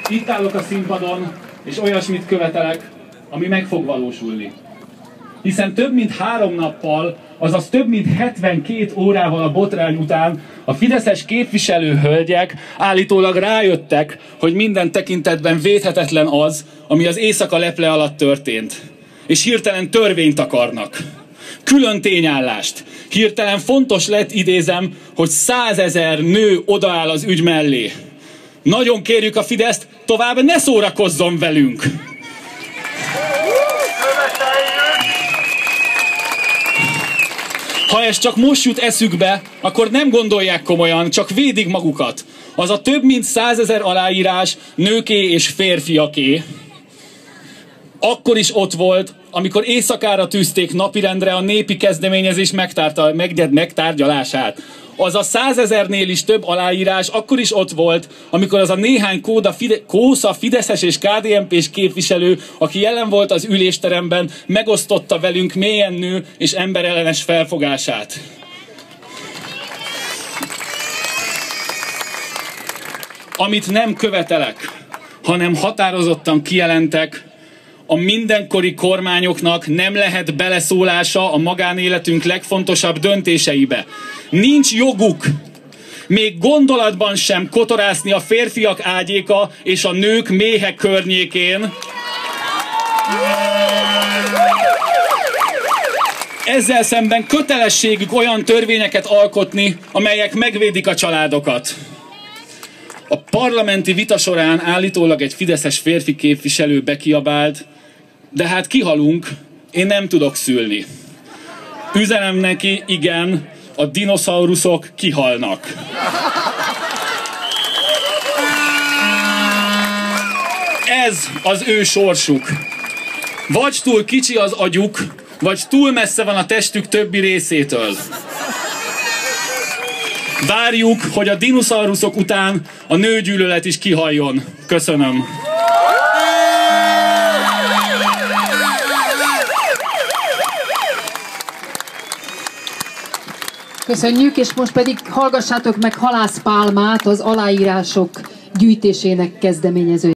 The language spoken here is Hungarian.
Itt állok a színpadon, és olyasmit követelek, ami meg fog valósulni. Hiszen több mint 3 nappal, azaz több mint 72 órával a botrány után a fideszes képviselőhölgyek állítólag rájöttek, hogy minden tekintetben védhetetlen az, ami az éjszaka leple alatt történt. És hirtelen törvényt akarnak. Külön tényállást. Hirtelen fontos lett, idézem, hogy 100 000 nő odaáll az ügy mellé. Nagyon kérjük a Fideszt, tovább ne szórakozzon velünk! Ha ez csak most jut eszükbe, akkor nem gondolják komolyan, csak védik magukat. Az a több mint 100 000 aláírás nőké és férfiaké. Akkor is ott volt, amikor éjszakára tűzték napirendre a népi kezdeményezés megtárgyalását. Az a 100 000-nél is több aláírás akkor is ott volt, amikor az a néhány kósza fideszes és KDNP-s képviselő, aki jelen volt az ülésteremben, megosztotta velünk mélyen nő és emberellenes felfogását. Amit nem követelek, hanem határozottan kijelentek, a mindenkori kormányoknak nem lehet beleszólása a magánéletünk legfontosabb döntéseibe. Nincs joguk még gondolatban sem kotorászni a férfiak ágyéka és a nők méhe környékén. Ezzel szemben kötelességük olyan törvényeket alkotni, amelyek megvédik a családokat. A parlamenti vita során állítólag egy fideszes férfi képviselő bekiabált, de hát kihalunk, én nem tudok szülni. Üzenem neki, igen, a dinoszauruszok kihalnak. Ez az ő sorsuk. Vagy túl kicsi az agyuk, vagy túl messze van a testük többi részétől. Várjuk, hogy a dinoszauruszok után a nőgyűlölet is kihaljon. Köszönöm. Köszönjük, és most pedig hallgassátok meg Halász Pálmát, az aláírások gyűjtésének kezdeményezőjét.